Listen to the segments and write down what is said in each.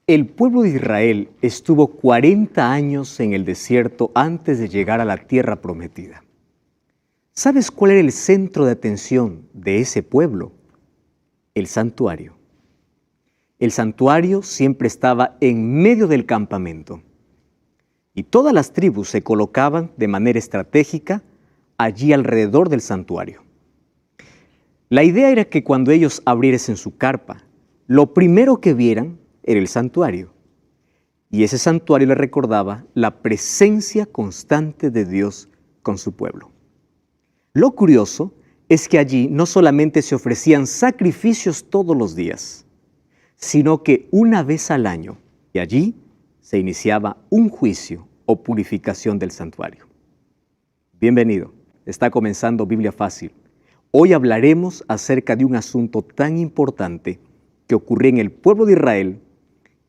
El pueblo de Israel estuvo 40 años en el desierto antes de llegar a la tierra prometida. ¿Sabes cuál era el centro de atención de ese pueblo? El santuario. El santuario siempre estaba en medio del campamento y todas las tribus se colocaban de manera estratégica allí alrededor del santuario. La idea era que cuando ellos abriesen su carpa, lo primero que vieran era el santuario. Y ese santuario les recordaba la presencia constante de Dios con su pueblo. Lo curioso es que allí no solamente se ofrecían sacrificios todos los días, sino que una vez al año, y allí se iniciaba un juicio o purificación del santuario. Bienvenido, está comenzando Biblia Fácil. Hoy hablaremos acerca de un asunto tan importante que ocurrió en el pueblo de Israel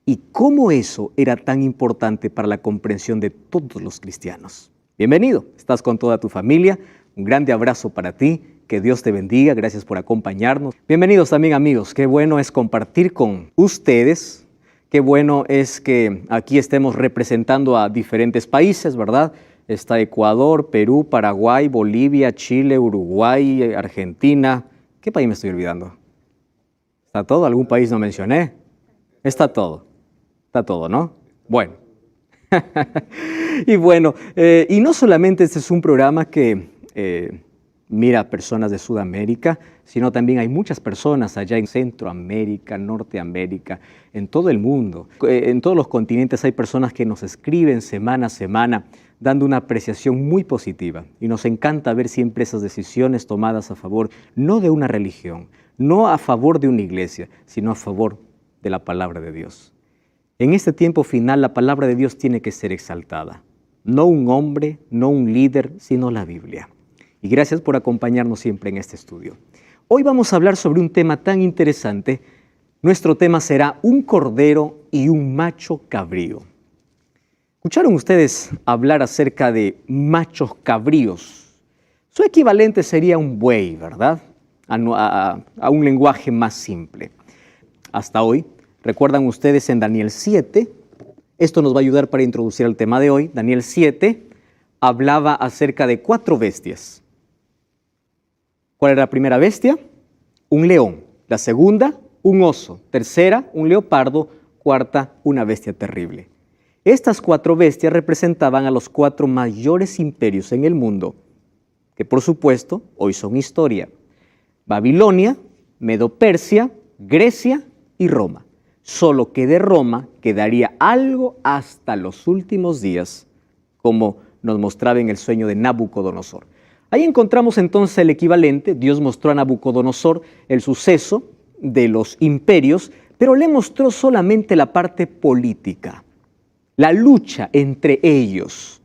y cómo eso era tan importante para la comprensión de todos los cristianos. Bienvenido, estás con toda tu familia, un grande abrazo para ti, que Dios te bendiga, gracias por acompañarnos. Bienvenidos también amigos, qué bueno es compartir con ustedes, qué bueno es que aquí estemos representando a diferentes países, ¿verdad? Está Ecuador, Perú, Paraguay, Bolivia, Chile, Uruguay, Argentina. ¿Qué país me estoy olvidando? ¿Está todo? ¿Algún país no mencioné? Está todo, ¿no? Bueno. Y bueno, y no solamente este es un programa que mira a personas de Sudamérica, sino también hay muchas personas allá en Centroamérica, Norteamérica, en todo el mundo. En todos los continentes hay personas que nos escriben semana a semana, dando una apreciación muy positiva. Y nos encanta ver siempre esas decisiones tomadas a favor, no de una religión, no a favor de una iglesia, sino a favor de la palabra de Dios. En este tiempo final, la palabra de Dios tiene que ser exaltada. No un hombre, no un líder, sino la Biblia. Y gracias por acompañarnos siempre en este estudio. Hoy vamos a hablar sobre un tema tan interesante. Nuestro tema será un cordero y un macho cabrío. ¿Escucharon ustedes hablar acerca de machos cabríos? Su equivalente sería un buey, ¿verdad? A un lenguaje más simple. Hasta hoy, recuerdan ustedes en Daniel 7, esto nos va a ayudar para introducir el tema de hoy. Daniel 7 hablaba acerca de 4 bestias. ¿Cuál era la primera bestia? Un león. La segunda, un oso. Tercera, un leopardo. Cuarta, una bestia terrible. Estas 4 bestias representaban a los 4 mayores imperios en el mundo, que por supuesto hoy son historia. Babilonia, Medo-Persia, Grecia y Roma. Solo que de Roma quedaría algo hasta los últimos días, como nos mostraba en el sueño de Nabucodonosor. Ahí encontramos entonces el equivalente. Dios mostró a Nabucodonosor el suceso de los imperios, pero le mostró solamente la parte política, la lucha entre ellos.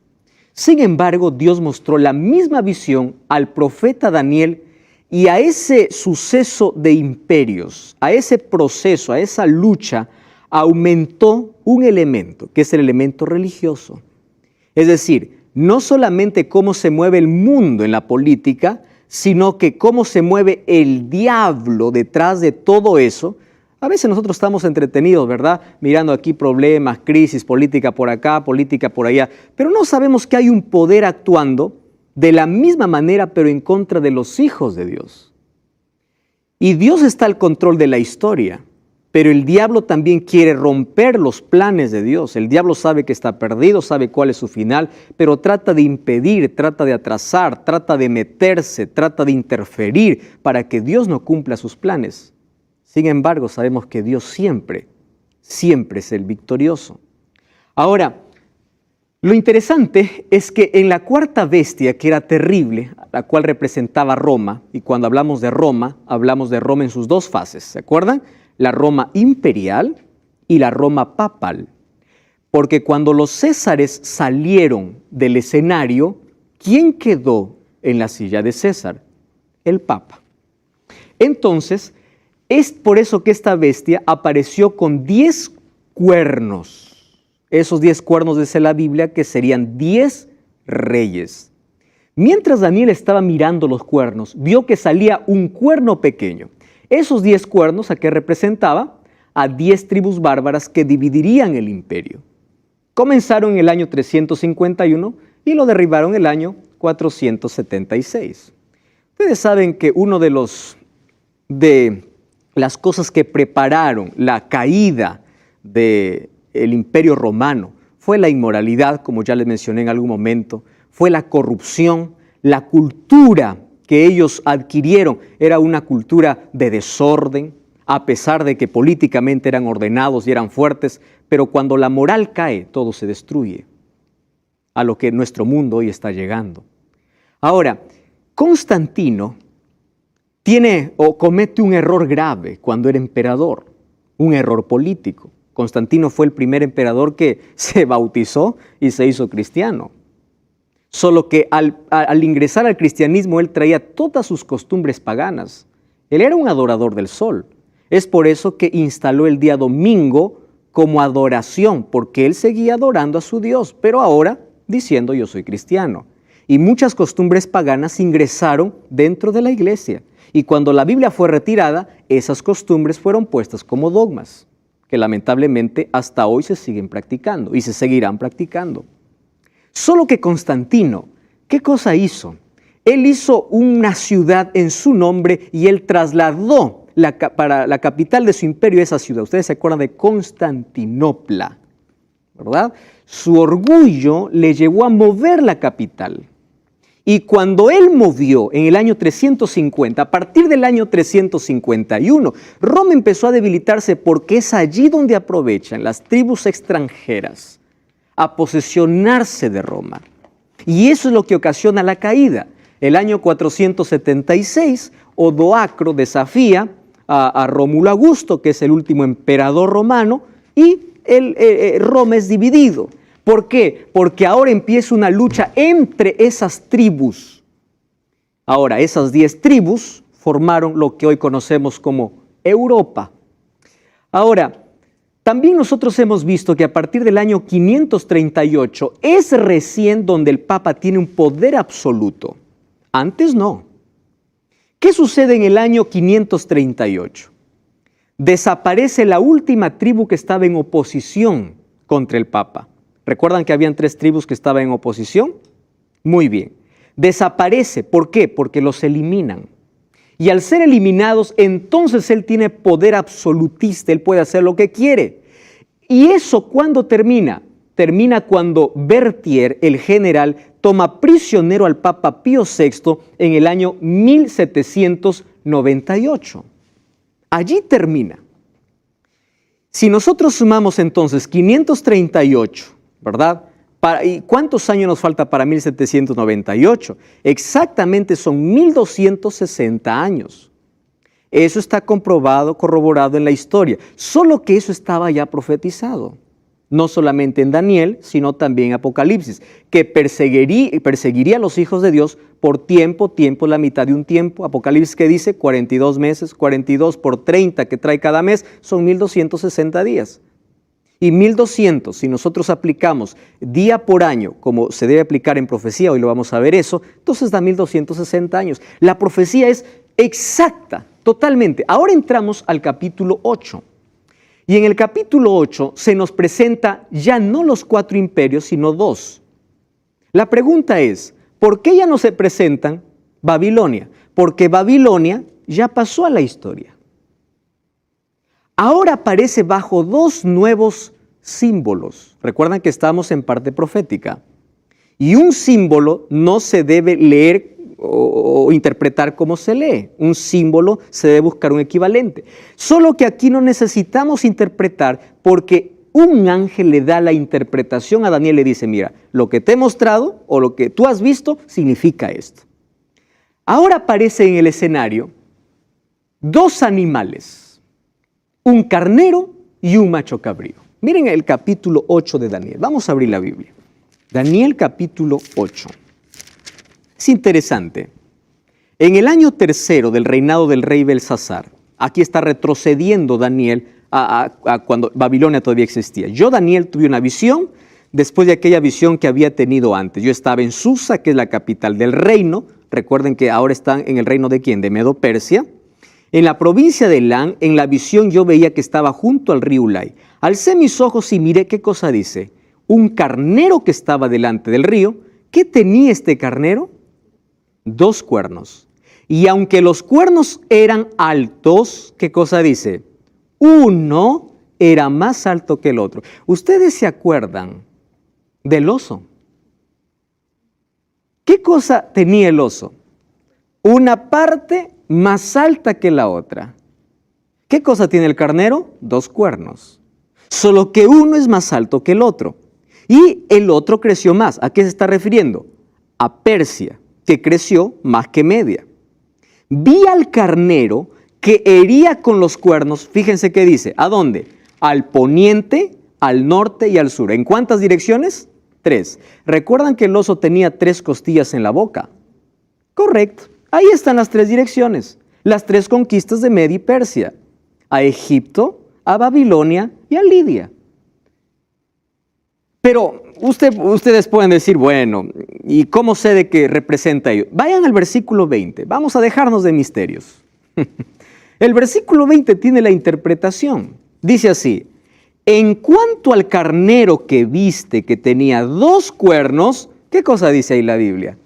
Sin embargo, Dios mostró la misma visión al profeta Daniel y a ese suceso de imperios, a ese proceso, a esa lucha, aumentó un elemento, que es el elemento religioso. Es decir, no solamente cómo se mueve el mundo en la política, sino que cómo se mueve el diablo detrás de todo eso. A veces nosotros estamos entretenidos, ¿verdad? Mirando aquí problemas, crisis, política por acá, política por allá, pero no sabemos que hay un poder actuando de la misma manera, pero en contra de los hijos de Dios. Y Dios está al control de la historia, pero el diablo también quiere romper los planes de Dios. El diablo sabe que está perdido, sabe cuál es su final, pero trata de impedir, trata de atrasar, trata de meterse, trata de interferir para que Dios no cumpla sus planes. Sin embargo, sabemos que Dios siempre es el victorioso. Ahora, lo interesante es que en la 4ª bestia, que era terrible, la cual representaba Roma, y cuando hablamos de Roma en sus 2 fases, ¿se acuerdan? La Roma imperial y la Roma papal. Porque cuando los césares salieron del escenario, ¿quién quedó en la silla de César? El Papa. Entonces, es por eso que esta bestia apareció con 10 cuernos. Esos 10 cuernos dice la Biblia que serían 10 reyes. Mientras Daniel estaba mirando los cuernos, vio que salía un cuerno pequeño. Esos 10 cuernos, ¿a qué representaba? a 10 tribus bárbaras que dividirían el imperio. Comenzaron en el año 351 y lo derribaron en el año 476. Ustedes saben que uno de las cosas que prepararon la caída del imperio romano fue la inmoralidad, como ya les mencioné en algún momento, fue la corrupción, la cultura que ellos adquirieron era una cultura de desorden, a pesar de que políticamente eran ordenados y eran fuertes, pero cuando la moral cae, todo se destruye, a lo que nuestro mundo hoy está llegando. Ahora, Constantino comete un error grave cuando era emperador, un error político. Constantino fue el primer emperador que se bautizó y se hizo cristiano. Solo que al ingresar al cristianismo, él traía todas sus costumbres paganas. Él era un adorador del sol. Es por eso que instaló el día domingo como adoración, porque él seguía adorando a su Dios, pero ahora diciendo yo soy cristiano. Y muchas costumbres paganas ingresaron dentro de la iglesia. Y cuando la Biblia fue retirada, esas costumbres fueron puestas como dogmas, que lamentablemente hasta hoy se siguen practicando y se seguirán practicando. Solo que Constantino, ¿qué cosa hizo? Él hizo una ciudad en su nombre y él trasladó para la capital de su imperio esa ciudad. Ustedes se acuerdan de Constantinopla, ¿verdad? Su orgullo le llevó a mover la capital. Y cuando él movió en el año 350, a partir del año 351, Roma empezó a debilitarse porque es allí donde aprovechan las tribus extranjeras a posesionarse de Roma. Y eso es lo que ocasiona la caída. El año 476, Odoacro desafía a Rómulo Augusto, que es el último emperador romano, y Roma es dividido. ¿Por qué? Porque ahora empieza una lucha entre esas tribus. Ahora, esas 10 tribus formaron lo que hoy conocemos como Europa. Ahora, también nosotros hemos visto que a partir del año 538 es recién donde el Papa tiene un poder absoluto. Antes no. ¿Qué sucede en el año 538? Desaparece la última tribu que estaba en oposición contra el Papa. ¿Recuerdan que habían 3 tribus que estaban en oposición? Muy bien. Desaparece. ¿Por qué? Porque los eliminan. Y al ser eliminados, entonces él tiene poder absolutista, él puede hacer lo que quiere. ¿Y eso cuándo termina? Termina cuando Berthier, el general, toma prisionero al Papa Pío VI en el año 1798. Allí termina. Si nosotros sumamos entonces 538, ¿verdad? ¿Y cuántos años nos falta para 1798? Exactamente son 1260 años. Eso está comprobado, corroborado en la historia. Solo que eso estaba ya profetizado. No solamente en Daniel, sino también en Apocalipsis, que perseguiría a los hijos de Dios por tiempo, la mitad de un tiempo. Apocalipsis que dice 42 meses, 42 por 30 que trae cada mes, son 1260 días. Y 1200, si nosotros aplicamos día por año, como se debe aplicar en profecía, hoy lo vamos a ver eso, entonces da 1260 años. La profecía es exacta, totalmente. Ahora entramos al capítulo 8. Y en el capítulo 8 se nos presenta ya no los 4 imperios, sino 2. La pregunta es, ¿por qué ya no se presentan Babilonia? Porque Babilonia ya pasó a la historia. Ahora aparece bajo 2 nuevos símbolos. Recuerdan que estamos en parte profética. Y un símbolo no se debe leer o interpretar como se lee. Un símbolo se debe buscar un equivalente. Solo que aquí no necesitamos interpretar porque un ángel le da la interpretación a Daniel y le dice, mira, lo que te he mostrado o lo que tú has visto significa esto. Ahora aparece en el escenario 2 animales. Un carnero y un macho cabrío. Miren el capítulo 8 de Daniel. Vamos a abrir la Biblia. Daniel capítulo 8. Es interesante. En el año 3 del reinado del rey Belsasar, aquí está retrocediendo Daniel a cuando Babilonia todavía existía. Yo, Daniel, tuve una visión después de aquella visión que había tenido antes. Yo estaba en Susa, que es la capital del reino. Recuerden que ahora están en el reino de ¿quién? De Medo-Persia. En la provincia de Elán, en la visión yo veía que estaba junto al río Ulai. Alcé mis ojos y miré, ¿qué cosa dice? Un carnero que estaba delante del río. ¿Qué tenía este carnero? 2 cuernos. Y aunque los cuernos eran altos, ¿qué cosa dice? Uno era más alto que el otro. ¿Ustedes se acuerdan del oso? ¿Qué cosa tenía el oso? Una parte más alta que la otra. ¿Qué cosa tiene el carnero? 2 cuernos. Solo que uno es más alto que el otro. Y el otro creció más. ¿A qué se está refiriendo? A Persia, que creció más que Media. Vi al carnero que hería con los cuernos. Fíjense qué dice. ¿A dónde? Al poniente, al norte y al sur. ¿En cuántas direcciones? 3. ¿Recuerdan que el oso tenía 3 costillas en la boca? Correcto. Ahí están las 3 direcciones. Las 3 conquistas de Media y Persia. A Egipto, a Babilonia y a Lidia. Pero ustedes pueden decir, bueno, ¿y cómo sé de qué representa ello? Vayan al versículo 20. Vamos a dejarnos de misterios. El versículo 20 tiene la interpretación. Dice así: en cuanto al carnero que viste que tenía 2 cuernos, ¿qué cosa dice ahí la Biblia?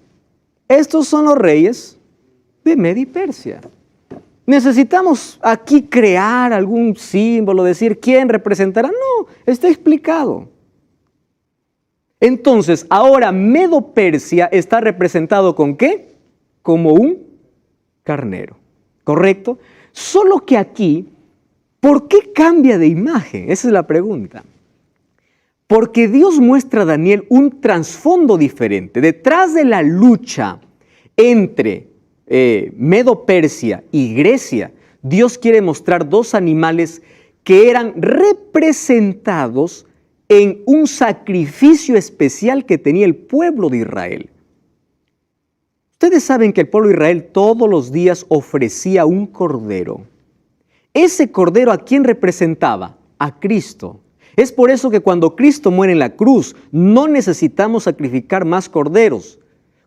Estos son los reyes de Media y Persia. ¿Necesitamos aquí crear algún símbolo, decir quién representará? No, está explicado. Entonces, ahora Medo-Persia está representado ¿con qué? Como un carnero, ¿correcto? Solo que aquí, ¿por qué cambia de imagen? Esa es la pregunta. Porque Dios muestra a Daniel un trasfondo diferente. Detrás de la lucha entre Medo-Persia y Grecia, Dios quiere mostrar 2 animales que eran representados en un sacrificio especial que tenía el pueblo de Israel. Ustedes saben que el pueblo de Israel todos los días ofrecía un cordero. Ese cordero, ¿a quién representaba? A Cristo. Es por eso que cuando Cristo muere en la cruz, no necesitamos sacrificar más corderos.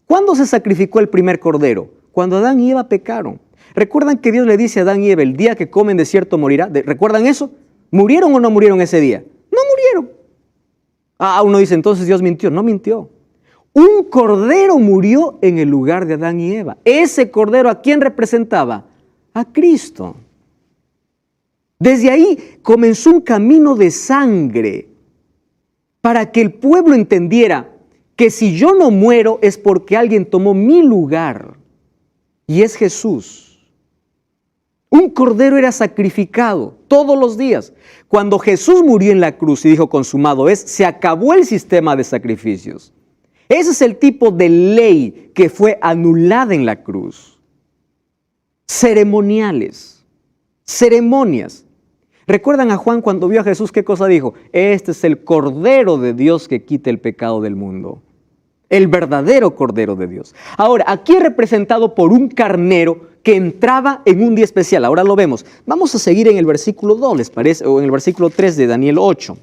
¿Cuándo se sacrificó el primer cordero? Cuando Adán y Eva pecaron. ¿Recuerdan que Dios le dice a Adán y Eva, el día que comen de cierto morirá? ¿Recuerdan eso? ¿Murieron o no murieron ese día? No murieron. Uno dice, entonces Dios mintió. No mintió. Un cordero murió en el lugar de Adán y Eva. Ese cordero, ¿a quién representaba? A Cristo. Desde ahí comenzó un camino de sangre para que el pueblo entendiera que si yo no muero es porque alguien tomó mi lugar, y es Jesús. Un cordero era sacrificado todos los días. Cuando Jesús murió en la cruz y dijo consumado es, se acabó el sistema de sacrificios. Ese es el tipo de ley que fue anulada en la cruz. Ceremoniales, ceremonias. ¿Recuerdan a Juan cuando vio a Jesús qué cosa dijo? Este es el Cordero de Dios que quita el pecado del mundo. El verdadero Cordero de Dios. Ahora, aquí es representado por un carnero que entraba en un día especial. Ahora lo vemos. Vamos a seguir en el versículo 2, ¿les parece? O en el versículo 3 de Daniel 8.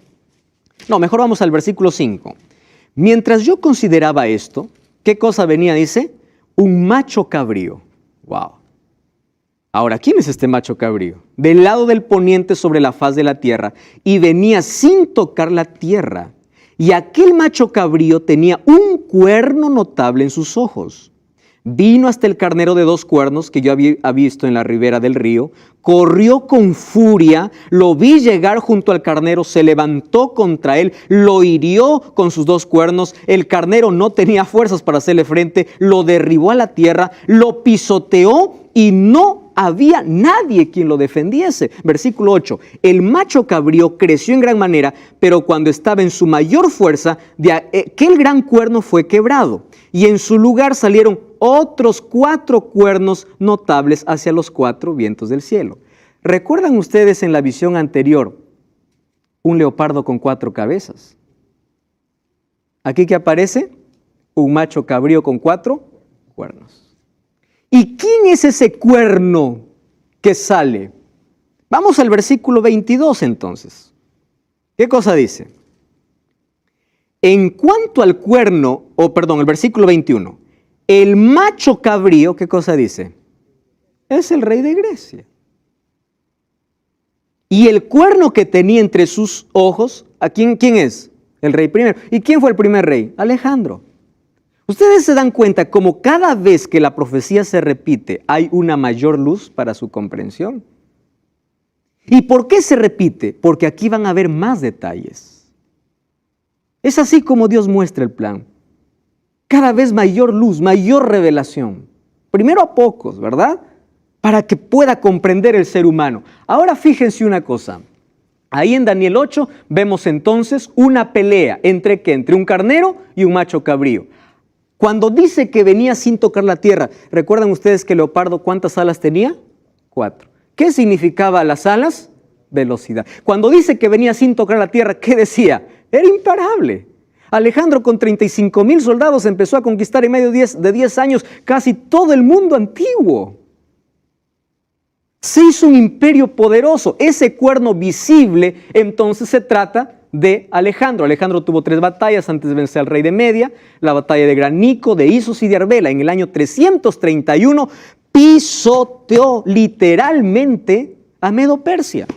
No, mejor vamos al versículo 5. Mientras yo consideraba esto, ¿qué cosa venía? Dice, un macho cabrío. Wow. Ahora, ¿quién es este macho cabrío? Del lado del poniente sobre la faz de la tierra, y venía sin tocar la tierra. Y aquel macho cabrío tenía un cuerno notable en sus ojos. Vino hasta el carnero de 2 cuernos que yo había visto en la ribera del río, corrió con furia, lo vi llegar junto al carnero, se levantó contra él, lo hirió con sus 2 cuernos, el carnero no tenía fuerzas para hacerle frente, lo derribó a la tierra, lo pisoteó y no había nadie quien lo defendiese. Versículo 8, el macho cabrío creció en gran manera, pero cuando estaba en su mayor fuerza, de aquel gran cuerno fue quebrado, y en su lugar salieron otros 4 cuernos notables hacia los 4 vientos del cielo. ¿Recuerdan ustedes en la visión anterior un leopardo con 4 cabezas? Aquí que aparece un macho cabrío con 4 cuernos. ¿Y quién es ese cuerno que sale? Vamos al versículo 22 entonces. ¿Qué cosa dice? En cuanto al cuerno, el versículo 21, el macho cabrío, ¿qué cosa dice? Es el rey de Grecia. Y el cuerno que tenía entre sus ojos, ¿a quién es? El rey primero. ¿Y quién fue el primer rey? Alejandro. Ustedes se dan cuenta como cada vez que la profecía se repite hay una mayor luz para su comprensión. ¿Y por qué se repite? Porque aquí van a haber más detalles. Es así como Dios muestra el plan. Cada vez mayor luz, mayor revelación. Primero a pocos, ¿verdad? Para que pueda comprender el ser humano. Ahora fíjense una cosa. Ahí en Daniel 8 vemos entonces una pelea. ¿Entre qué? Entre un carnero y un macho cabrío. Cuando dice que venía sin tocar la tierra, ¿recuerdan ustedes que el leopardo cuántas alas tenía? 4. ¿Qué significaba las alas? Velocidad. Cuando dice que venía sin tocar la tierra, ¿qué decía? Era imparable. Alejandro con 35,000 soldados empezó a conquistar en medio de 10 años casi todo el mundo antiguo. Se hizo un imperio poderoso. Ese cuerno visible entonces se trata de Alejandro. Alejandro tuvo 3 batallas antes de vencer al rey de Media, la batalla de Granico, de Isos y de Arbela. En el año 331 pisoteó literalmente a Medo-Persia,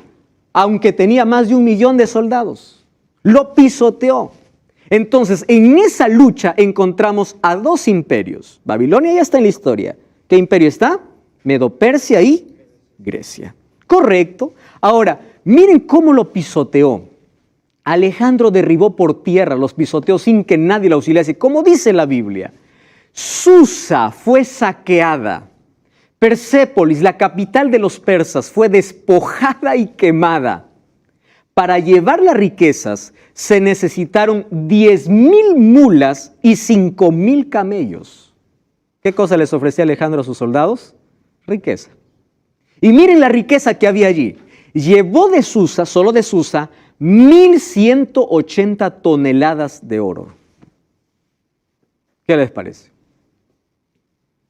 aunque tenía más de 1 millón de soldados. Lo pisoteó. Entonces, en esa lucha encontramos a 2 imperios. Babilonia ya está en la historia. ¿Qué imperio está? Medo-Persia y Grecia. Correcto. Ahora, miren cómo lo pisoteó. Alejandro derribó por tierra, los pisoteó sin que nadie lo auxiliase. Como dice la Biblia, Susa fue saqueada. Persépolis, la capital de los persas, fue despojada y quemada. Para llevar las riquezas se necesitaron 10,000 mulas y 5,000 camellos. ¿Qué cosa les ofrecía Alejandro a sus soldados? Riqueza. Y miren la riqueza que había allí. Llevó de Susa, solo de Susa, 1,180 toneladas de oro. ¿Qué les parece?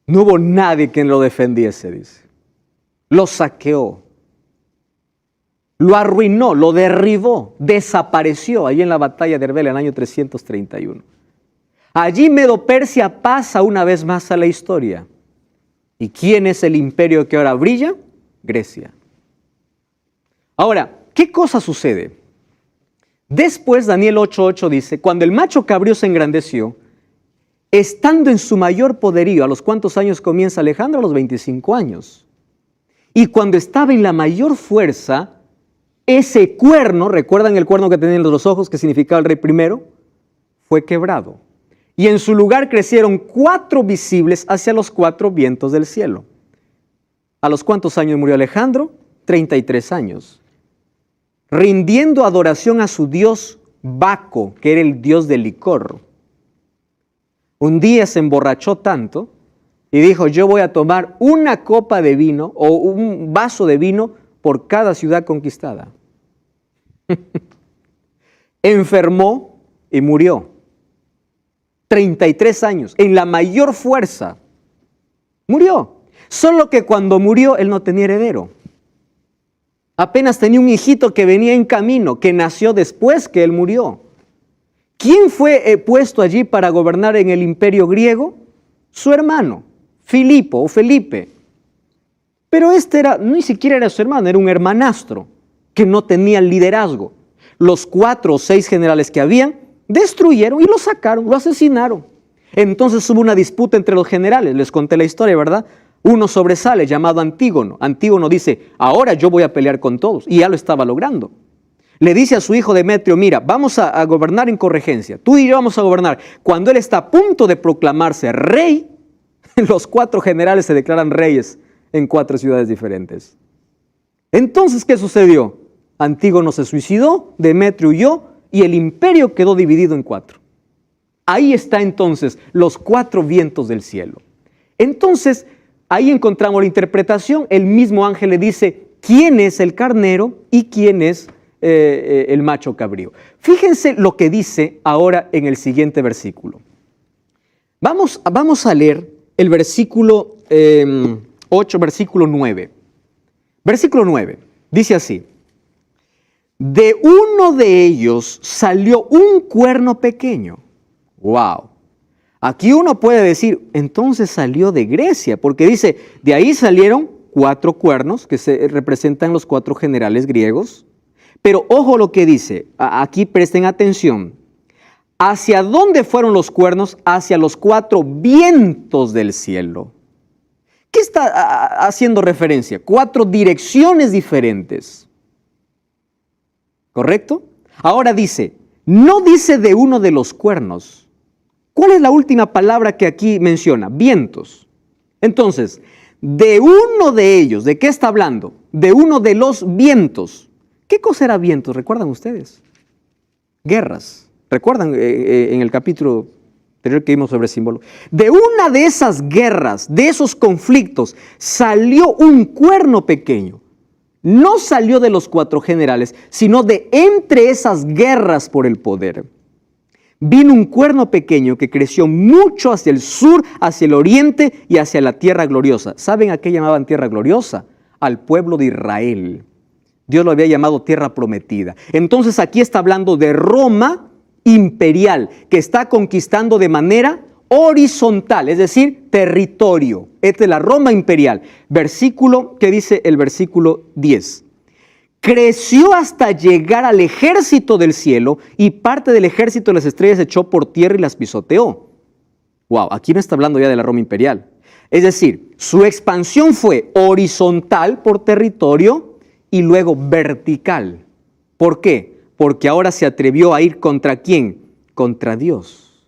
No hubo nadie quien lo defendiese, dice. Lo saqueó. Lo arruinó, lo derribó, desapareció allí en la batalla de Arbela en el año 331. Allí Medo-Persia pasa una vez más a la historia. ¿Y quién es el imperio que ahora brilla? Grecia. Ahora, ¿qué cosa sucede? Después Daniel 8:8 dice, cuando el macho cabrío se engrandeció, estando en su mayor poderío, ¿a los cuántos años comienza Alejandro? A los 25 años. Y cuando estaba en la mayor fuerza, ese cuerno, ¿recuerdan el cuerno que tenía en los ojos que significaba el rey primero? Fue quebrado. Y en su lugar crecieron 4 visibles hacia los 4 vientos del cielo. ¿A los cuántos años murió Alejandro? 33 años. Rindiendo adoración a su dios Baco, que era el dios del licor. Un día se emborrachó tanto y dijo, yo voy a tomar una copa de vino o un vaso de vino por cada ciudad conquistada. Enfermó y murió. 33 años, en la mayor fuerza. Murió. Solo que cuando murió, él no tenía heredero. Apenas tenía un hijito que venía en camino, que nació después que él murió. ¿Quién fue puesto allí para gobernar en el imperio griego? Su hermano, Filipo o Felipe. Pero ni siquiera era su hermano, era un hermanastro que no tenía liderazgo. Los 4 o 6 generales que habían destruyeron y lo sacaron, lo asesinaron. Entonces hubo una disputa entre los generales, les conté la historia, ¿verdad? Uno sobresale llamado Antígono. Antígono dice, ahora yo voy a pelear con todos, y ya lo estaba logrando. Le dice a su hijo Demetrio, mira, vamos a gobernar en corregencia, tú y yo vamos a gobernar. Cuando él está a punto de proclamarse rey, los 4 generales se declaran reyes en 4 ciudades diferentes. Entonces, ¿qué sucedió? Antígono se suicidó, Demetrio huyó y el imperio quedó dividido en 4. Ahí está entonces los 4 vientos del cielo. Entonces, ahí encontramos la interpretación. El mismo ángel le dice quién es el carnero y quién es el macho cabrío. Fíjense lo que dice ahora en el siguiente versículo. Vamos a leer el versículo 8, versículo 9. Versículo 9, dice así. De uno de ellos salió un cuerno pequeño. ¡Wow! Aquí uno puede decir, entonces salió de Grecia, porque dice, de ahí salieron 4 cuernos que representan los 4 generales griegos. Pero ojo lo que dice, aquí presten atención. ¿Hacia dónde fueron los cuernos? Hacia los 4 vientos del cielo. ¿Qué está haciendo referencia? 4 direcciones diferentes. ¿Correcto? Ahora dice, no dice de uno de los cuernos. ¿Cuál es la última palabra que aquí menciona? Vientos. Entonces, de uno de ellos, ¿de qué está hablando? De uno de los vientos. ¿Qué cosa era vientos? ¿Recuerdan ustedes? Guerras. ¿Recuerdan en el capítulo anterior que vimos sobre símbolo? De una de esas guerras, de esos conflictos, salió un cuerno pequeño. No salió de los 4 generales, sino de entre esas guerras por el poder. Vino un cuerno pequeño que creció mucho hacia el sur, hacia el oriente y hacia la tierra gloriosa. ¿Saben a qué llamaban tierra gloriosa? Al pueblo de Israel. Dios lo había llamado tierra prometida. Entonces aquí está hablando de Roma imperial, que está conquistando de manera horizontal, es decir, territorio. Esta es la Roma imperial. Versículo, ¿qué dice el versículo 10? Creció hasta llegar al ejército del cielo y parte del ejército de las estrellas se echó por tierra y las pisoteó. Wow, aquí no está hablando ya de la Roma imperial. Es decir, su expansión fue horizontal por territorio y luego vertical. ¿Por qué? Porque ahora se atrevió a ir ¿contra quién? Contra Dios.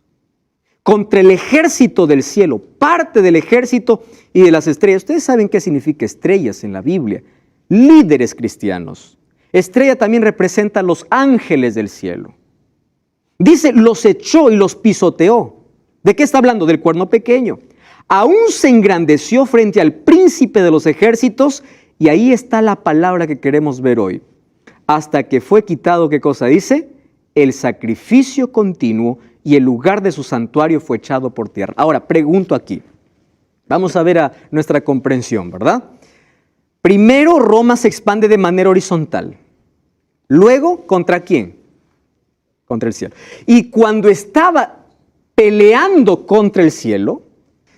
Contra el ejército del cielo, parte del ejército y de las estrellas. Ustedes saben qué significa estrellas en la Biblia. Líderes cristianos. Estrella también representa a los ángeles del cielo. Dice, los echó y los pisoteó. ¿De qué está hablando? Del cuerno pequeño. Aún se engrandeció frente al príncipe de los ejércitos y ahí está la palabra que queremos ver hoy. Hasta que fue quitado, ¿qué cosa dice? El sacrificio continuo y el lugar de su santuario fue echado por tierra. Ahora, pregunto aquí. Vamos a ver a nuestra comprensión, ¿verdad? Primero, Roma se expande de manera horizontal. Luego, ¿contra quién? Contra el cielo. Y cuando estaba peleando contra el cielo,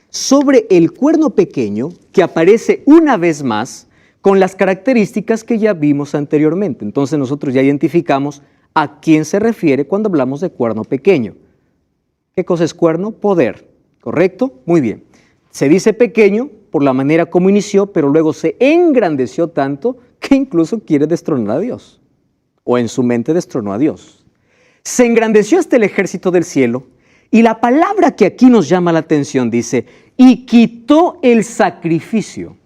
sobre el cuerno pequeño, que aparece una vez más con las características que ya vimos anteriormente. Entonces nosotros ya identificamos a quién se refiere cuando hablamos de cuerno pequeño. ¿Qué cosa es cuerno? Poder, ¿correcto? Muy bien. Se dice pequeño por la manera como inició, pero luego se engrandeció tanto que incluso quiere destronar a Dios, o en su mente destronó a Dios. Se engrandeció hasta el ejército del cielo, y la palabra que aquí nos llama la atención dice, y quitó el sacrificio.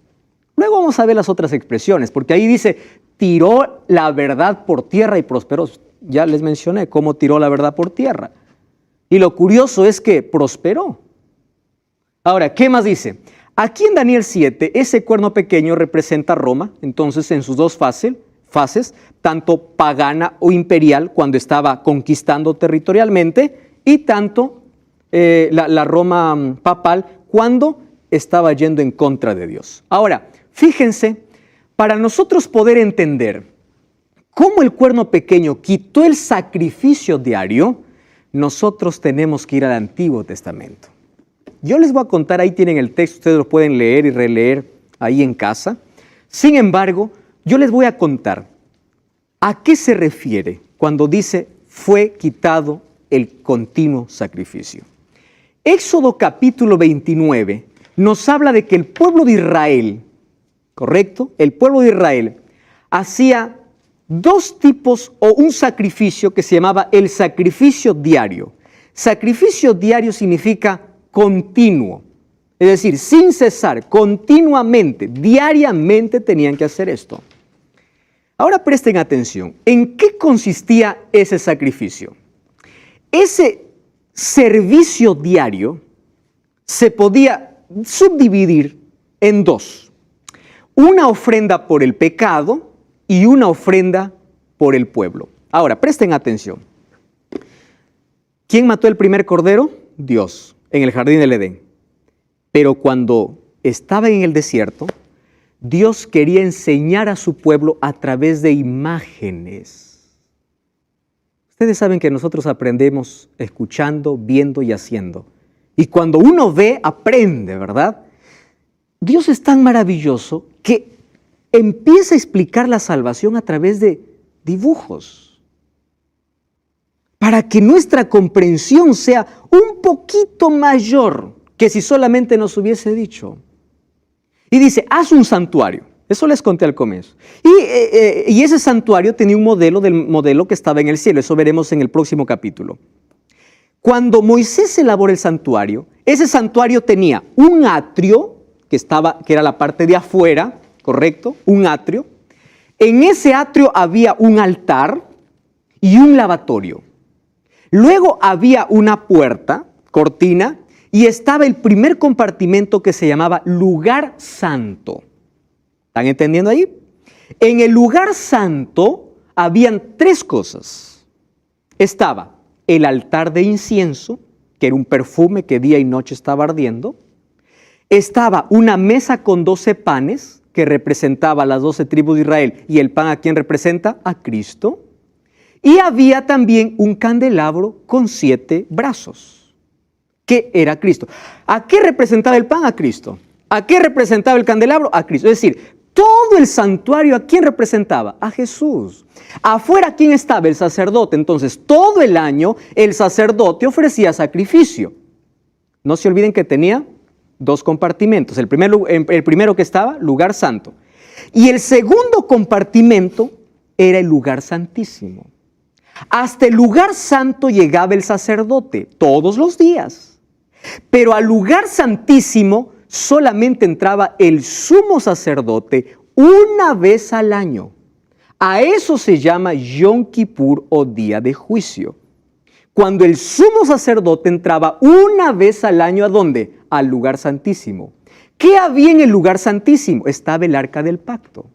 Luego vamos a ver las otras expresiones, porque ahí dice, tiró la verdad por tierra y prosperó. Ya les mencioné cómo tiró la verdad por tierra. Y lo curioso es que prosperó. Ahora, ¿qué más dice? Aquí en Daniel 7, ese cuerno pequeño representa a Roma, entonces en sus dos fases, tanto pagana o imperial, cuando estaba conquistando territorialmente, y tanto la Roma papal, cuando estaba yendo en contra de Dios. Ahora, fíjense, para nosotros poder entender cómo el cuerno pequeño quitó el sacrificio diario, nosotros tenemos que ir al Antiguo Testamento. Yo les voy a contar, ahí tienen el texto, ustedes lo pueden leer y releer ahí en casa. Sin embargo, yo les voy a contar a qué se refiere cuando dice fue quitado el continuo sacrificio. Éxodo capítulo 29 nos habla de que el pueblo de Israel, ¿correcto? El pueblo de Israel hacía dos tipos o un sacrificio que se llamaba el sacrificio diario. Sacrificio diario significa continuo, es decir, sin cesar, continuamente, diariamente tenían que hacer esto. Ahora presten atención, ¿en qué consistía ese sacrificio? Ese servicio diario se podía subdividir en dos, una ofrenda por el pecado y una ofrenda por el pueblo. Ahora, presten atención. ¿Quién mató el primer cordero? Dios, en el jardín del Edén. Pero cuando estaba en el desierto, Dios quería enseñar a su pueblo a través de imágenes. Ustedes saben que nosotros aprendemos escuchando, viendo y haciendo. Y cuando uno ve, aprende, ¿verdad? Dios es tan maravilloso que empieza a explicar la salvación a través de dibujos, para que nuestra comprensión sea un poquito mayor que si solamente nos hubiese dicho. Y dice, haz un santuario. Eso les conté al comienzo. Y ese santuario tenía un modelo del modelo que estaba en el cielo. Eso veremos en el próximo capítulo. Cuando Moisés elabora el santuario, ese santuario tenía un atrio, que era la parte de afuera, ¿correcto? Un atrio. En ese atrio había un altar y un lavatorio. Luego había una puerta, cortina, y estaba el primer compartimento que se llamaba lugar santo. ¿Están entendiendo ahí? En el lugar santo habían 3 cosas. Estaba el altar de incienso, que era un perfume que día y noche estaba ardiendo. Estaba una mesa con 12 panes, que representaba a las 12 tribus de Israel, y el pan ¿a quién representa? A Cristo. Y había también un candelabro con 7 brazos, que era Cristo. ¿A qué representaba el pan? A Cristo. ¿A qué representaba el candelabro? A Cristo. Es decir, todo el santuario, ¿a quién representaba? A Jesús. Afuera, ¿quién estaba? El sacerdote. Entonces, todo el año, el sacerdote ofrecía sacrificio. No se olviden que tenía 2 compartimentos. El primero que estaba, lugar santo. Y el segundo compartimento era el lugar santísimo. Hasta el lugar santo llegaba el sacerdote todos los días. Pero al lugar santísimo solamente entraba el sumo sacerdote una vez al año. A eso se llama Yom Kippur o día de juicio. Cuando el sumo sacerdote entraba una vez al año, ¿a dónde? Al lugar santísimo. ¿Qué había en el lugar santísimo? Estaba el arca del pacto.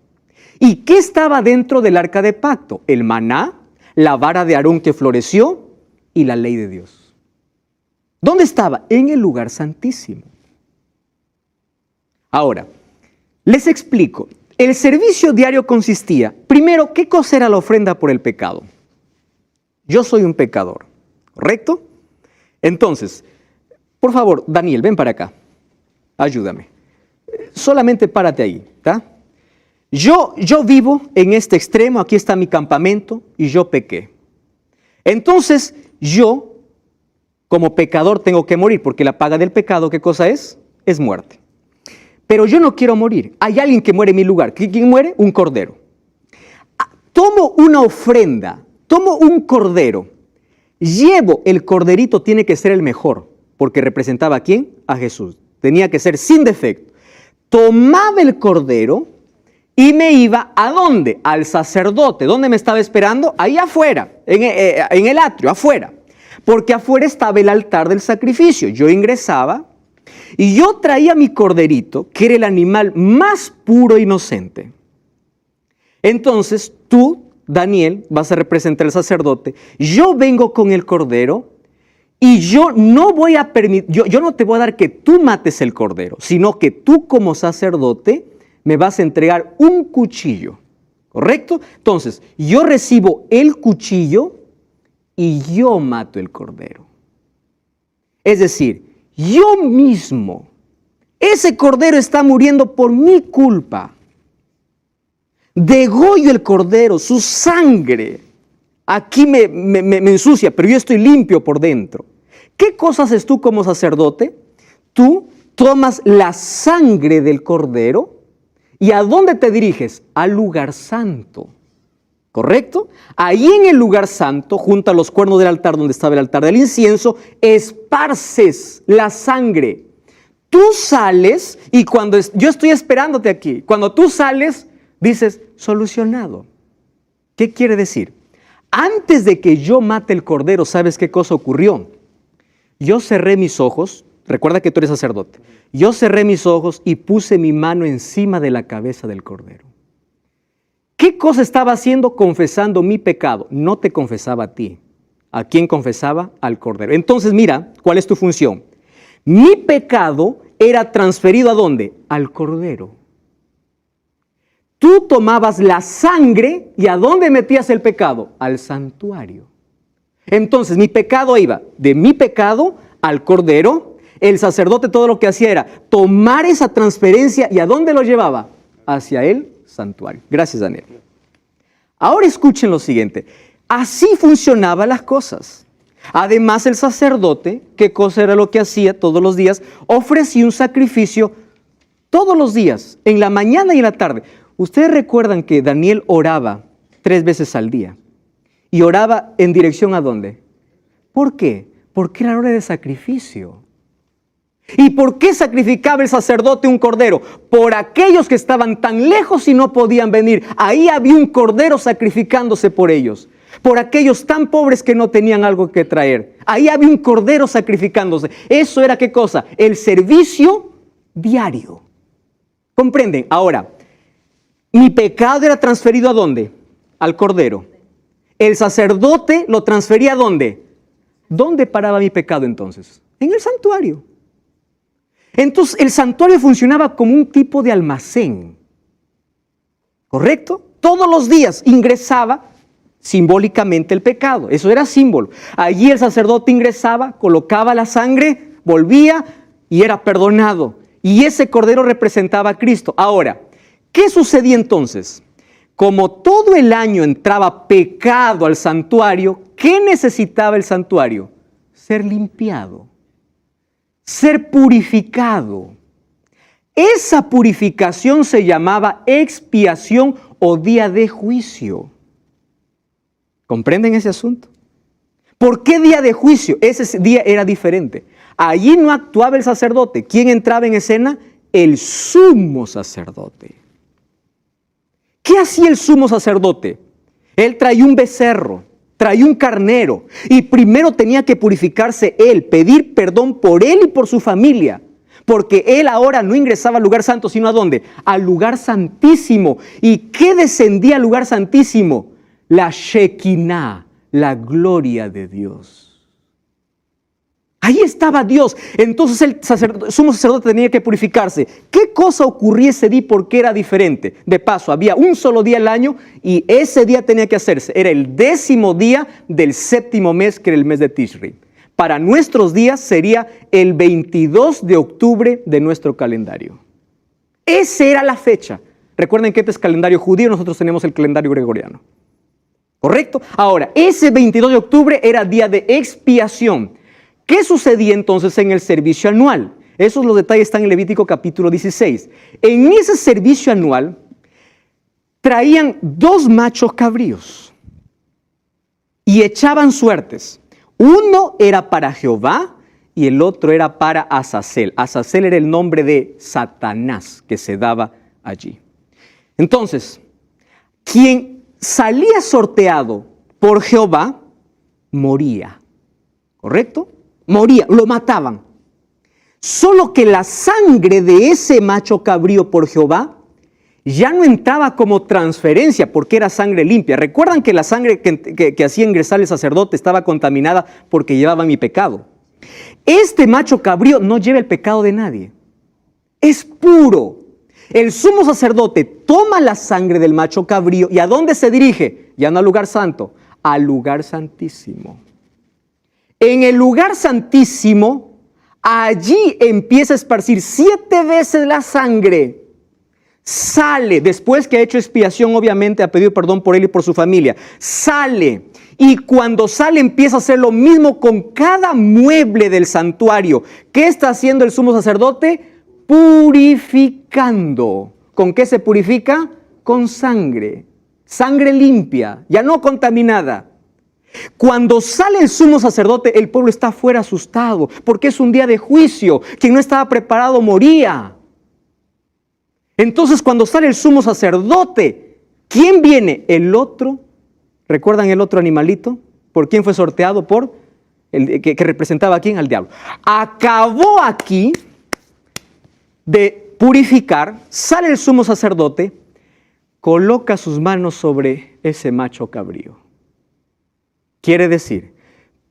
¿Y qué estaba dentro del arca del pacto? El maná, la vara de Aarón que floreció y la ley de Dios. ¿Dónde estaba? En el lugar santísimo. Ahora, les explico. El servicio diario consistía, primero, ¿qué cosa era la ofrenda por el pecado? Yo soy un pecador, ¿correcto? Entonces, por favor, Daniel, ven para acá. Ayúdame. Solamente párate ahí, ¿está? Yo vivo en este extremo, aquí está mi campamento, y yo pequé. Entonces, yo, como pecador, tengo que morir, porque la paga del pecado, ¿qué cosa es? Es muerte. Pero yo no quiero morir. Hay alguien que muere en mi lugar. ¿Quién muere? Un cordero. Tomo una ofrenda, tomo un cordero, llevo el corderito, tiene que ser el mejor, porque representaba ¿a quién? A Jesús. Tenía que ser sin defecto. Tomaba el cordero y me iba ¿a dónde? Al sacerdote. ¿Dónde me estaba esperando? Ahí afuera, en el atrio, afuera. Porque afuera estaba el altar del sacrificio. Yo ingresaba y yo traía mi corderito, que era el animal más puro e inocente. Entonces tú, Daniel, vas a representar al sacerdote. Yo vengo con el cordero y yo no voy a permitir, yo no te voy a dar que tú mates el cordero, sino que tú como sacerdote me vas a entregar un cuchillo, ¿correcto? Entonces, yo recibo el cuchillo y yo mato el cordero. Es decir, yo mismo, ese cordero está muriendo por mi culpa. Degollo el cordero, su sangre aquí me ensucia, pero yo estoy limpio por dentro. ¿Qué cosa haces tú como sacerdote? Tú tomas la sangre del cordero y ¿a dónde te diriges? Al lugar santo, ¿correcto? Ahí en el lugar santo, junto a los cuernos del altar donde estaba el altar del incienso, esparces la sangre. Tú sales y cuando yo estoy esperándote aquí, cuando tú sales, dices, solucionado. ¿Qué quiere decir? Antes de que yo mate el cordero, ¿sabes qué cosa ocurrió? Yo cerré mis ojos, recuerda que tú eres sacerdote, yo cerré mis ojos y puse mi mano encima de la cabeza del cordero. ¿Qué cosa estaba haciendo? Confesando mi pecado. No te confesaba a ti. ¿A quién confesaba? Al cordero. Entonces mira, ¿cuál es tu función? Mi pecado era transferido ¿a dónde? Al cordero. Tú tomabas la sangre y ¿a dónde metías el pecado? Al santuario. Entonces mi pecado iba de mi pecado al cordero. El sacerdote todo lo que hacía era tomar esa transferencia y ¿a dónde lo llevaba? hacia el santuario. Gracias, Daniel. Ahora escuchen lo siguiente. Así funcionaban las cosas. Además, el sacerdote, ¿qué cosa era lo que hacía todos los días? Ofrecía un sacrificio todos los días, en la mañana y en la tarde. Ustedes recuerdan que Daniel oraba 3 veces al día. ¿Y oraba en dirección a dónde? ¿Por qué? Porque era hora de sacrificio. ¿Y por qué sacrificaba el sacerdote un cordero? Por aquellos que estaban tan lejos y no podían venir. Ahí había un cordero sacrificándose por ellos. Por aquellos tan pobres que no tenían algo que traer. Ahí había un cordero sacrificándose. Eso era ¿qué cosa? El servicio diario. ¿Comprenden? Ahora, mi pecado era transferido ¿a dónde? Al cordero. El sacerdote lo transfería ¿a dónde? ¿Dónde paraba mi pecado entonces? En el santuario. Entonces el santuario funcionaba como un tipo de almacén. ¿Correcto? Todos los días ingresaba simbólicamente el pecado. Eso era símbolo. Allí el sacerdote ingresaba, colocaba la sangre, volvía y era perdonado. Y ese cordero representaba a Cristo. Ahora, ¿qué sucedía entonces? Como todo el año entraba pecado al santuario, ¿qué necesitaba el santuario? Ser limpiado, ser purificado. Esa purificación se llamaba expiación o día de juicio. ¿Comprenden ese asunto? ¿Por qué día de juicio? Ese día era diferente. Allí no actuaba el sacerdote. ¿Quién entraba en escena? El sumo sacerdote. ¿Qué hacía el sumo sacerdote? Él traía un becerro, traía un carnero y primero tenía que purificarse él, pedir perdón por él y por su familia. Porque él ahora no ingresaba al lugar santo, sino ¿a dónde? Al lugar santísimo. ¿Y qué descendía al lugar santísimo? La Shekinah, la gloria de Dios. Ahí estaba Dios. Entonces el sumo sacerdote tenía que purificarse. ¿Qué cosa ocurría ese día? ¿Por qué era diferente? De paso, había un solo día al año y ese día tenía que hacerse. Era el 10º día del 7º mes, que era el mes de Tishri. Para nuestros días sería el 22 de octubre de nuestro calendario. Esa era la fecha. Recuerden que este es calendario judío, nosotros tenemos el calendario gregoriano. ¿Correcto? Ahora, ese 22 de octubre era día de expiación. ¿Qué sucedía entonces en el servicio anual? Esos los detalles están en Levítico capítulo 16. En ese servicio anual traían 2 machos cabríos y echaban suertes. Uno era para Jehová y el otro era para Azazel. Azazel era el nombre de Satanás que se daba allí. Entonces, quien salía sorteado por Jehová moría. ¿Correcto? Moría, lo mataban. Solo que la sangre de ese macho cabrío por Jehová ya no entraba como transferencia porque era sangre limpia. Recuerdan que la sangre que hacía ingresar el sacerdote estaba contaminada porque llevaba mi pecado. Este macho cabrío no lleva el pecado de nadie. Es puro. El sumo sacerdote toma la sangre del macho cabrío y ¿a dónde se dirige? Ya no al lugar santo, al lugar santísimo. En el lugar santísimo, allí empieza a esparcir 7 veces la sangre. Sale, después que ha hecho expiación, obviamente ha pedido perdón por él y por su familia. Sale, y cuando sale empieza a hacer lo mismo con cada mueble del santuario. ¿Qué está haciendo el sumo sacerdote? Purificando. ¿Con qué se purifica? Con sangre. Sangre limpia, ya no contaminada. Cuando sale el sumo sacerdote, el pueblo está fuera asustado, porque es un día de juicio. Quien no estaba preparado moría. Entonces, cuando sale el sumo sacerdote, ¿quién viene? El otro. ¿Recuerdan el otro animalito? ¿Por quién fue sorteado? Por el que representaba a quién, al diablo. Acabó aquí de purificar, sale el sumo sacerdote, coloca sus manos sobre ese macho cabrío. Quiere decir,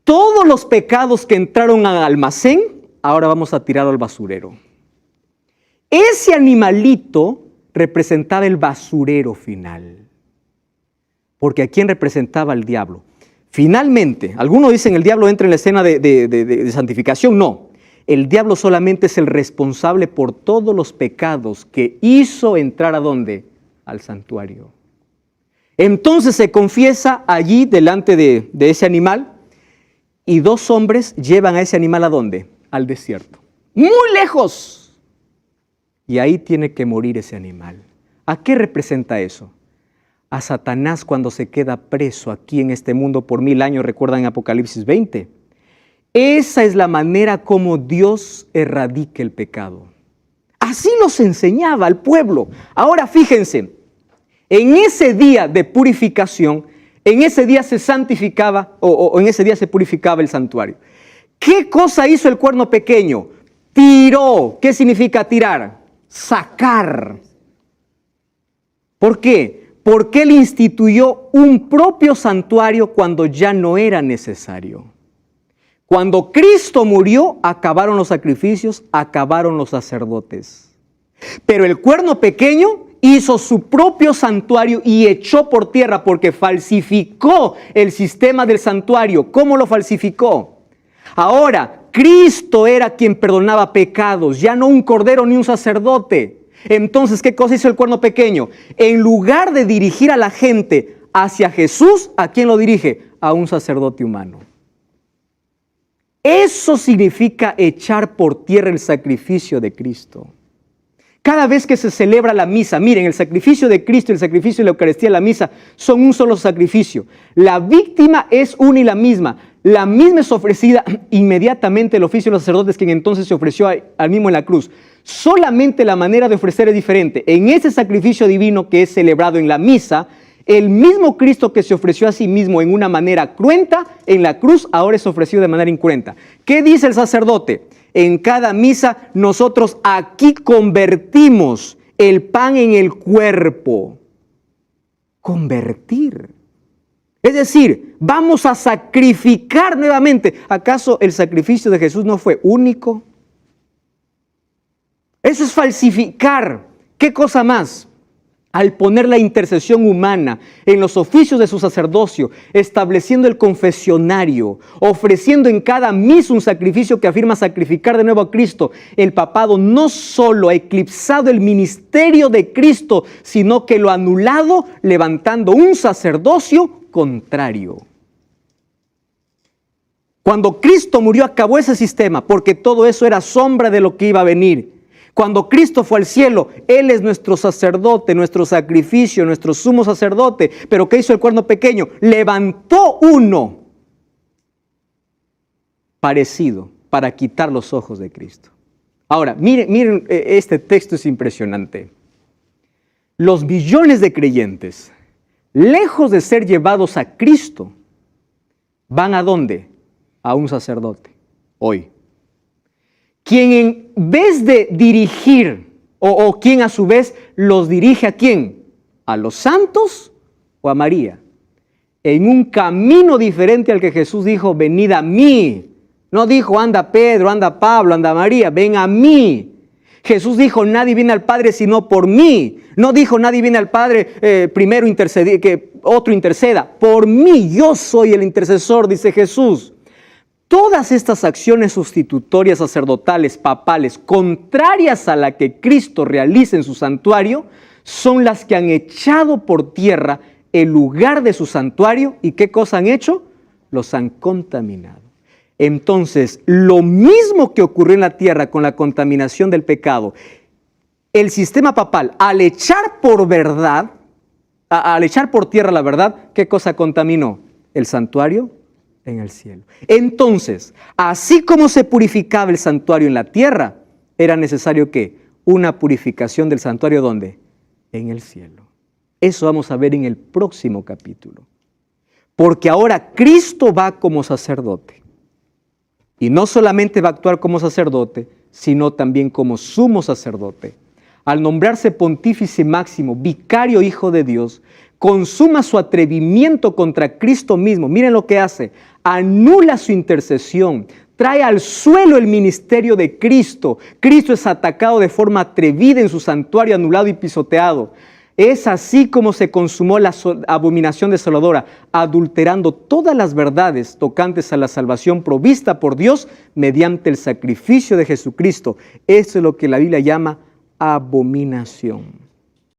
todos los pecados que entraron al almacén, ahora vamos a tirar al basurero. Ese animalito representaba el basurero final. Porque ¿a quién representaba el diablo? Finalmente, algunos dicen el diablo entra en la escena de santificación. No, El diablo solamente es el responsable por todos los pecados que hizo entrar ¿a dónde? Al santuario. Entonces se confiesa allí delante de ese animal y 2 hombres llevan a ese animal ¿a dónde? Al desierto. Muy lejos. Y ahí tiene que morir ese animal. ¿A qué representa eso? A Satanás cuando se queda preso aquí en este mundo por 1000 años, recuerdan en Apocalipsis 20. Esa es la manera como Dios erradica el pecado. Así los enseñaba al pueblo. Ahora fíjense, en ese día de purificación, en ese día se santificaba o en ese día se purificaba el santuario. ¿Qué cosa hizo el cuerno pequeño? Tiró. ¿Qué significa tirar? Sacar. ¿Por qué? Porque él instituyó un propio santuario cuando ya no era necesario. Cuando Cristo murió, acabaron los sacrificios, acabaron los sacerdotes. Pero el cuerno pequeño hizo su propio santuario y echó por tierra porque falsificó el sistema del santuario. ¿Cómo lo falsificó? Ahora, Cristo era quien perdonaba pecados, ya no un cordero ni un sacerdote. Entonces, ¿qué cosa hizo el cuerno pequeño? En lugar de dirigir a la gente hacia Jesús, ¿a quién lo dirige? A un sacerdote humano. Eso significa echar por tierra el sacrificio de Cristo. Cada vez que se celebra la misa, miren, el sacrificio de Cristo y el sacrificio de la Eucaristía y la misa son un solo sacrificio. La víctima es una y la misma. La misma es ofrecida inmediatamente el oficio de los sacerdotes, quien entonces se ofreció al mismo en la cruz. Solamente la manera de ofrecer es diferente. En ese sacrificio divino que es celebrado en la misa, el mismo Cristo que se ofreció a sí mismo en una manera cruenta, en la cruz ahora es ofrecido de manera incruenta. ¿Qué dice el sacerdote? En cada misa nosotros aquí convertimos el pan en el cuerpo. Convertir. Es decir, vamos a sacrificar nuevamente. ¿Acaso el sacrificio de Jesús no fue único? Eso es falsificar. ¿Qué cosa más? Al poner la intercesión humana en los oficios de su sacerdocio, estableciendo el confesionario, ofreciendo en cada misa un sacrificio que afirma sacrificar de nuevo a Cristo, el papado no solo ha eclipsado el ministerio de Cristo, sino que lo ha anulado levantando un sacerdocio contrario. Cuando Cristo murió acabó ese sistema, porque todo eso era sombra de lo que iba a venir. Cuando Cristo fue al cielo, Él es nuestro sacerdote, nuestro sacrificio, nuestro sumo sacerdote. Pero ¿qué hizo el cuerno pequeño? Levantó uno parecido para quitar los ojos de Cristo. Ahora, miren, este texto es impresionante. Los millones de creyentes, lejos de ser llevados a Cristo, ¿van a dónde? A un sacerdote, hoy. Quien en vez de dirigir, o quien a su vez los dirige ¿a quién? ¿A los santos o a María? En un camino diferente al que Jesús dijo, venid a mí. No dijo, anda Pedro, anda Pablo, anda María, ven a mí. Jesús dijo, nadie viene al Padre sino por mí. No dijo, nadie viene al Padre primero que otro interceda. Por mí, yo soy el intercesor, dice Jesús. Todas estas acciones sustitutorias sacerdotales, papales, contrarias a la que Cristo realiza en su santuario, son las que han echado por tierra el lugar de su santuario. ¿Y qué cosa han hecho? Los han contaminado. Entonces, lo mismo que ocurrió en la tierra con la contaminación del pecado, el sistema papal, al echar por tierra la verdad, ¿qué cosa contaminó? El santuario en el cielo. Entonces, así como se purificaba el santuario en la tierra, era necesario que una purificación del santuario, ¿dónde? En el cielo. Eso vamos a ver en el próximo capítulo. Porque ahora Cristo va como sacerdote. Y no solamente va a actuar como sacerdote, sino también como sumo sacerdote. Al nombrarse pontífice máximo, vicario hijo de Dios, consuma su atrevimiento contra Cristo mismo. Miren lo que hace. Anula su intercesión. Trae al suelo el ministerio de Cristo. Cristo es atacado de forma atrevida en su santuario, anulado y pisoteado. Es así como se consumó la abominación desoladora, adulterando todas las verdades tocantes a la salvación provista por Dios mediante el sacrificio de Jesucristo. Eso es lo que la Biblia llama abominación.